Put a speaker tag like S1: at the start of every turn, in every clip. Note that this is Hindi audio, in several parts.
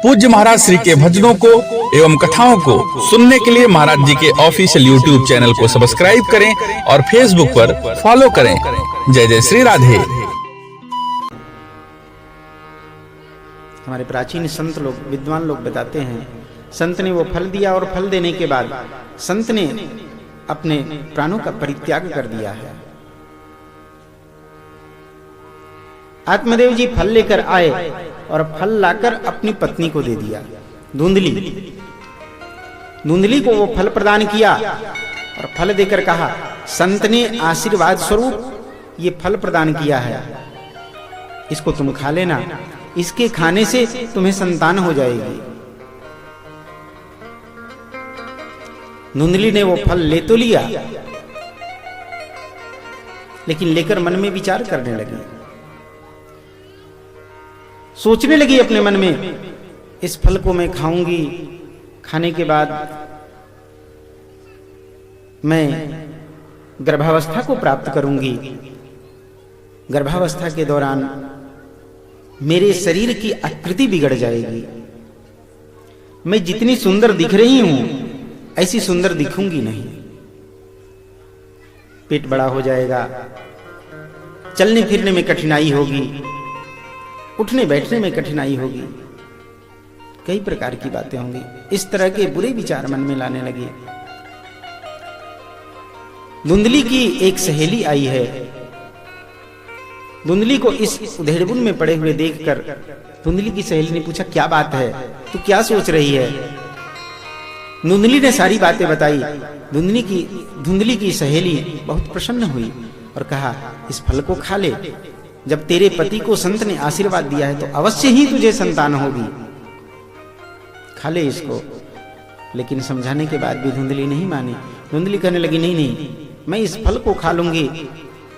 S1: पूज्य महाराज श्री के भजनों को एवं कथाओं को सुनने के लिए महाराज जी के ऑफिशियल यूट्यूब चैनल को सब्सक्राइब करें और फेसबुक पर फॉलो करें। जय जय श्री राधे।
S2: हमारे प्राचीन संत लोग, विद्वान लोग बताते हैं, संत ने वो फल दिया और फल देने के बाद संत ने अपने प्राणों का परित्याग कर दिया है। आत्मदेव जी फल लेकर आए और फल लाकर अपनी पत्नी को दे दिया, धुंधली को वो फल प्रदान किया और फल देकर कहा, संत ने आशीर्वाद स्वरूप ये फल प्रदान किया है, इसको तुम खा लेना, इसके खाने से तुम्हें संतान हो जाएगी। धुंधली ने वो फल ले तो लिया, लेकिन लेकर मन में विचार करने लगी, सोचने लगी अपने मन में, इस फल को मैं खाऊंगी, खाने के बाद मैं गर्भावस्था को प्राप्त करूंगी, गर्भावस्था के दौरान मेरे शरीर की आकृति बिगड़ जाएगी, मैं जितनी सुंदर दिख रही हूं ऐसी सुंदर दिखूंगी नहीं, पेट बड़ा हो जाएगा, चलने फिरने में कठिनाई होगी, उठने बैठने में कठिनाई होगी, कई प्रकार की बातें होंगी। इस तरह के बुरे विचार मन में लाने लगी। धुंधली की एक सहेली आई है। धुंधली को इस उधेड़बुन में पड़े हुए देखकर धुंधली की सहेली ने पूछा, क्या बात है, तू क्या सोच रही है? धुंधली ने सारी बातें बताई। धुंधली की सहेली बहुत प्रसन्न हुई और कहा, इस फल को खा ले, जब तेरे पति को संत ने आशीर्वाद दिया है तो अवश्य ही तुझे संतान होगी, खा ले इसको। लेकिन समझाने के बाद भी धुंधली नहीं मानी। धुंधली कहने लगी, नहीं, मैं इस फल को खा लूंगी,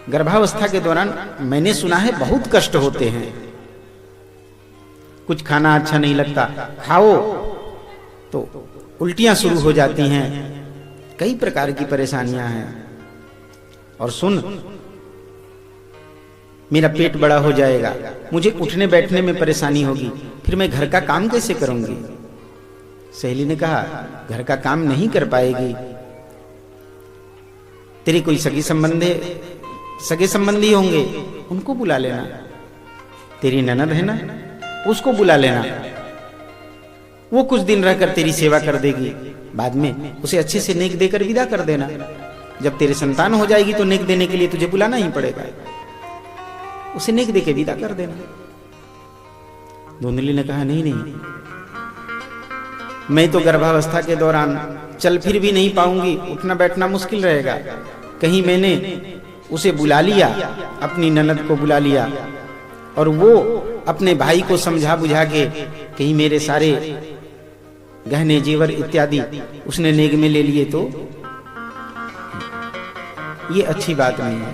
S2: गर्भावस्था के दौरान मैंने सुना है बहुत कष्ट होते हैं, कुछ खाना अच्छा नहीं लगता, खाओ तो उल्टियां शुरू हो जाती हैं, कई प्रकार की परेशानियां हैं, और सुन, मेरा पेट बड़ा हो जाएगा, मुझे उठने बैठने में परेशानी होगी, फिर मैं घर का काम कैसे करूंगी? सहेली ने कहा, घर का काम नहीं कर पाएगी, तेरे कोई सगे संबंधी होंगे, उनको बुला लेना, तेरी ननद है ना, उसको बुला लेना, वो कुछ दिन रहकर तेरी सेवा कर देगी, बाद में उसे अच्छे से नेक देकर विदा कर देना, जब तेरे संतान हो जाएगी तो नेक देने के लिए तुझे बुलाना ही पड़ेगा, उसे नेक देके विदा कर देना। धुंधली ने कहा, नहीं, मैं तो गर्भावस्था के दौरान चल फिर भी नहीं पाऊंगी, उठना बैठना मुश्किल रहेगा, कहीं मैंने उसे बुला लिया, अपनी ननद को बुला लिया, और वो अपने भाई को समझा बुझा के कहीं मेरे सारे गहने जेवर इत्यादि उसने नेग में ले लिए तो ये अच्छी बात नहीं है,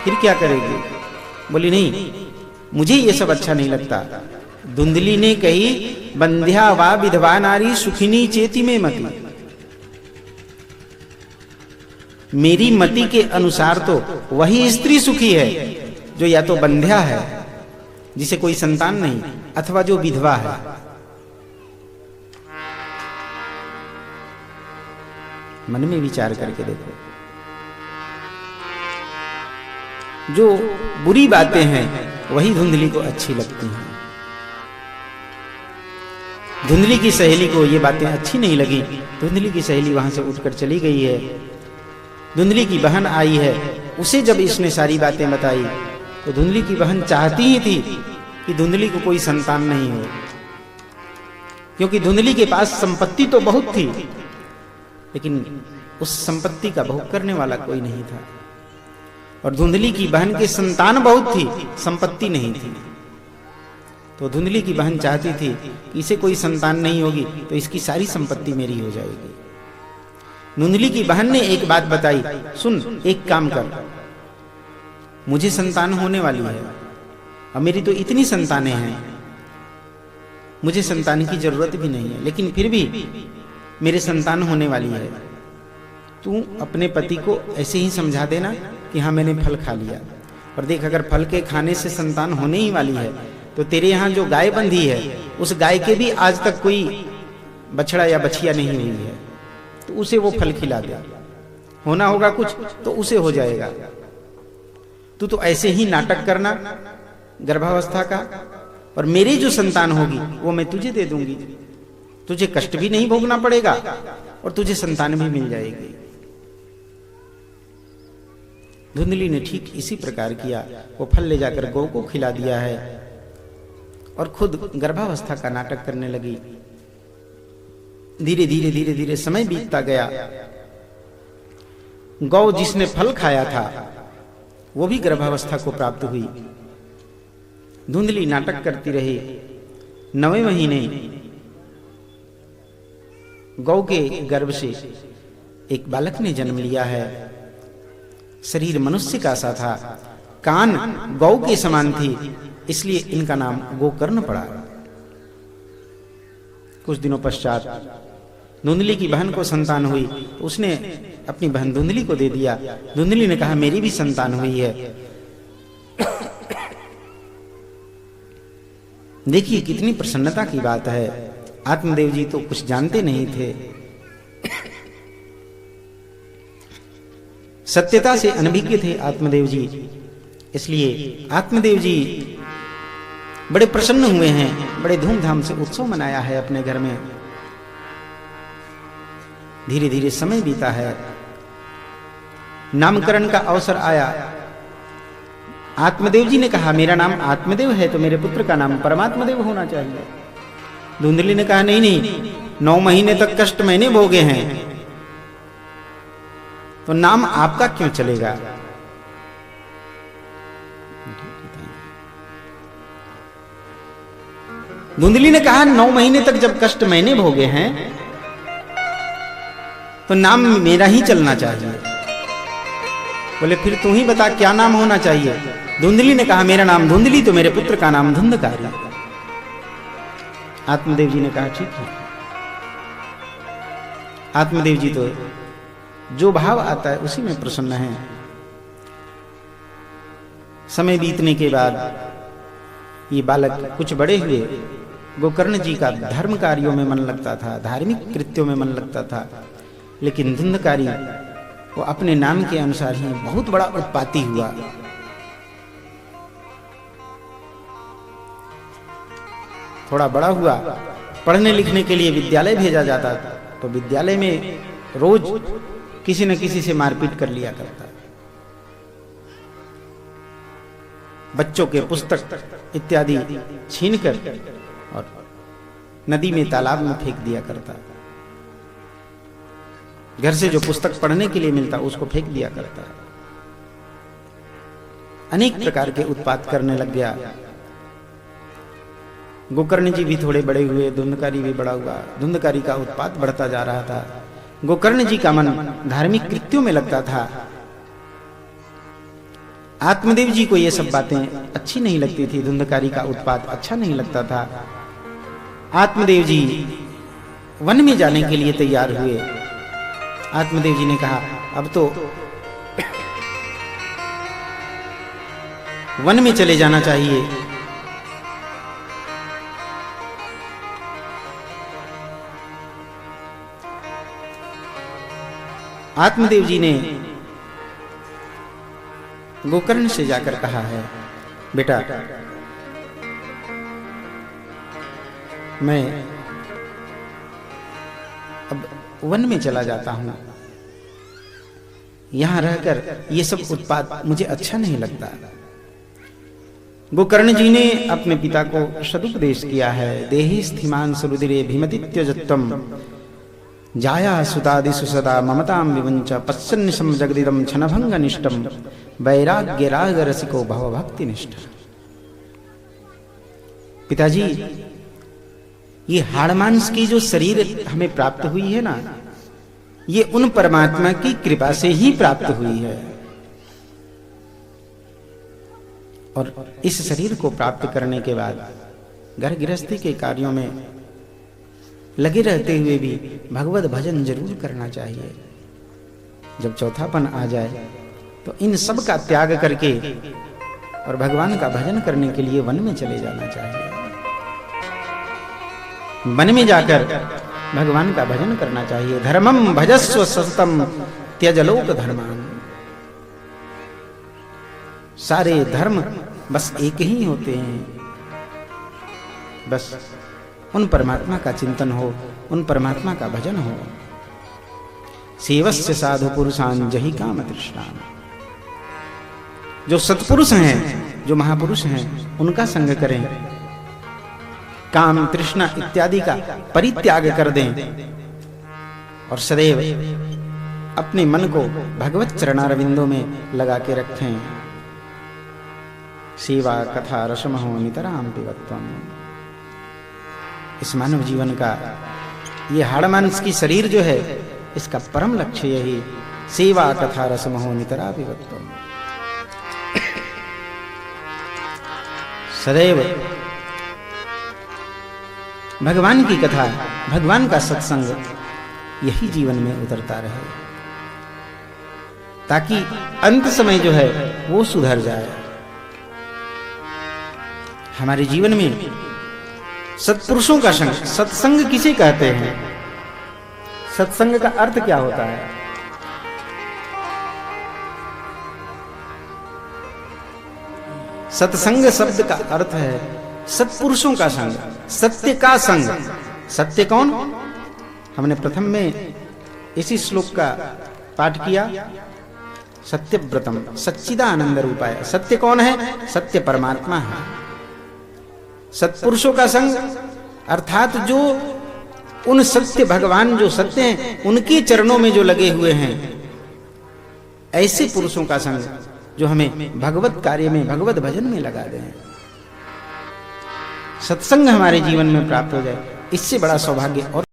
S2: फिर क्या करेगी? बोली, नहीं, मुझे ये सब अच्छा नहीं लगता। धुंधली ने कही, बंध्या वा विधवा नारी सुखिनी चेती में मति, मेरी मति के अनुसार तो वही स्त्री सुखी है जो या तो बंध्या है, जिसे कोई संतान नहीं, अथवा जो विधवा है। मन में विचार करके देखो, जो बुरी बातें हैं वही धुंधली को अच्छी लगती हैं। धुंधली की सहेली को ये बातें अच्छी नहीं लगी, धुंधली की सहेली वहां से उठकर चली गई है। धुंधली की बहन आई है, उसे जब इसने सारी बातें बताई तो धुंधली की बहन चाहती ही थी कि धुंधली को कोई संतान नहीं हो, क्योंकि धुंधली के पास संपत्ति तो बहुत थी, लेकिन उस संपत्ति का भोग करने वाला कोई नहीं था, और धुंधली की बहन के संतान बहुत थी, संपत्ति नहीं थी। तो धुंधली की बहन चाहती थी कि इसे कोई संतान नहीं होगी तो इसकी सारी संपत्ति मेरी हो जाएगी। धुंधली की बहन ने एक बात बताई, सुन, एक काम कर, मुझे संतान होने वाली है, और मेरी तो इतनी संतानें हैं, मुझे संतान की जरूरत भी नहीं है, लेकिन फिर भी मेरे संतान होने वाली है, तू अपने पति को ऐसे ही समझा देना कि हाँ मैंने फल खा लिया, और देख अगर फल के खाने से संतान होने ही वाली है तो तेरे यहाँ जो गाय बंधी है उस गाय के भी आज तक कोई बछड़ा या बछिया नहीं हुई है, तो उसे वो फल खिला दे। होना होगा कुछ तो उसे हो जाएगा। तू तो ऐसे ही नाटक करना गर्भावस्था का, और मेरी जो संतान होगी वो मैं तुझे दे दूंगी। तुझे कष्ट भी नहीं भोगना पड़ेगा और तुझे संतान भी मिल जाएगी। धुंधली ने ठीक इसी प्रकार किया। वो फल ले जाकर गौ को खिला दिया है और खुद गर्भावस्था का नाटक करने लगी। धीरे धीरे धीरे धीरे समय बीतता गया। गौ जिसने फल खाया था वो भी गर्भावस्था को प्राप्त हुई। धुंधली नाटक करती रही। 9वें महीने गौ के गर्भ से एक बालक ने जन्म लिया है। शरीर मनुष्य का सा था, कान गौ के समान थी, इसलिए इनका नाम गोकर्ण पड़ा। कुछ दिनों पश्चात धुंधली की बहन को संतान हुई, तो उसने अपनी बहन धुंधली को दे दिया। धुंधली ने कहा मेरी भी संतान हुई है। देखिए कितनी प्रसन्नता की बात है। आत्मदेव जी तो कुछ जानते नहीं थे, सत्यता से अनभिज्ञ थे आत्मदेव जी। इसलिए आत्मदेव जी बड़े प्रसन्न हुए हैं, बड़े धूमधाम से उत्सव मनाया है अपने घर में। धीरे धीरे समय बीता है। नामकरण का अवसर आया। आत्मदेव जी ने कहा मेरा नाम आत्मदेव है तो मेरे पुत्र का नाम परमात्मदेव होना चाहिए। धुंधली ने कहा नहीं नहीं, 9 महीने तक कष्ट मैंने भोगे हैं, तो नाम आपका क्यों चलेगा। धुंधली ने कहा 9 महीने तक जब कष्ट मैंने भोगे हैं तो नाम मेरा ही चलना चाहिए। बोले फिर तू ही बता क्या नाम होना चाहिए। धुंधली ने कहा मेरा नाम धुंधली तो मेरे पुत्र का नाम धुंधकारी। आत्मदेव जी ने कहा ठीक है। आत्मदेव जी तो जो भाव आता है उसी में प्रसन्न है। समय बीतने के बाद ये बालक कुछ बड़े हुए। गोकर्ण जी का धर्म कार्यों में मन लगता था, धार्मिक कृत्यों में मन लगता था, लेकिन धुंधकारी वो अपने नाम के अनुसार ही बहुत बड़ा उत्पाती हुआ। थोड़ा बड़ा हुआ, पढ़ने लिखने के लिए विद्यालय भेजा जाता था, तो विद्यालय में रोज किसी न किसी से मारपीट कर लिया करता। बच्चों के पुस्तक इत्यादि छीनकर और नदी में तालाब में फेंक दिया करता। घर से जो पुस्तक पढ़ने के लिए मिलता उसको फेंक दिया करता। अनेक प्रकार के उत्पात करने लग गया। गोकर्ण जी भी थोड़े बड़े हुए, धुंधकारी भी बड़ा हुआ। धुंधकारी का उत्पात बढ़ता जा रहा था। गोकर्ण जी का मन धार्मिक कृत्यों में लगता था। आत्मदेव जी को ये सब बातें अच्छी नहीं लगती थी। धुंधकारी का उत्पात अच्छा नहीं लगता था। आत्मदेव जी वन में जाने के लिए तैयार हुए। आत्मदेव जी ने कहा अब तो वन में चले जाना चाहिए। आत्मदेव जी ने गोकर्ण से जाकर कहा है बेटा मैं अब वन में चला जाता हूं। यहां रहकर ये सब उत्पात मुझे अच्छा नहीं लगता। गोकर्ण जी ने अपने पिता को सदुपदेश किया है। देहि स्थिमान सुरुदिरे भीमतित्यजत्वम जाया सुतादिषु सदा ममतां विवंच पश्चन्निशं जगदिदं क्षणभंग निष्ठं वैराग्य राग रसिको भव भक्ति निष्ठ। पिताजी ये हाड़ मांस की जो शरीर हमें प्राप्त हुई है ना, ये उन परमात्मा की कृपा से ही प्राप्त हुई है। और इस शरीर को प्राप्त करने के बाद घर गृहस्थी के कार्यों में लगे रहते हुए भी भगवत भजन जरूर करना चाहिए। जब चौथापन आ जाए तो इन सब का त्याग करके और भगवान का भजन करने के लिए वन में चले जाना चाहिए। वन में जाकर भगवान का भजन करना चाहिए। धर्मम भजस्व सततम त्यज लोक धर्मान। सारे धर्म बस एक ही होते हैं, बस उन परमात्मा का चिंतन हो, उन परमात्मा का भजन हो। सेवस्य साधु पुरुषान जहि काम तृष्णान। जो सत्पुरुष हैं, जो महापुरुष हैं, उनका संग करें, काम तृष्णा इत्यादि का परित्याग कर दें और सदैव अपने मन को भगवत चरणारविंदों में लगा के रखें। सेवा कथा रसमहो नितराम पिबत्वम। इस मानव जीवन का ये हाड़ मांस की शरीर जो है, इसका परम लक्ष्य यही सेवा कथा रसमहो नितरा पिबत्वम। सदैव भगवान की कथा, भगवान का सत्संग यही जीवन में उतरता रहे, ताकि अंत समय जो है वो सुधर जाए। हमारे जीवन में सत्पुरुषों का संग, सत्संग किसे कहते हैं? सत्संग का अर्थ क्या होता है? सत्संग शब्द का अर्थ है सत्पुरुषों का संग, सत्य का संग। सत्य कौन? हमने प्रथम में इसी श्लोक का पाठ किया, सत्यव्रतम सच्चिदानंद रूपाय। सत्य कौन है? सत्य परमात्मा है। सत्पुरुषों का संग अर्थात जो उन सत्य भगवान जो सत्य हैं, उनके चरणों में जो लगे हुए हैं, ऐसे पुरुषों का संग जो हमें भगवत कार्य में, भगवत भजन में लगा दें। सत्संग हमारे जीवन में प्राप्त हो जाए, इससे बड़ा सौभाग्य और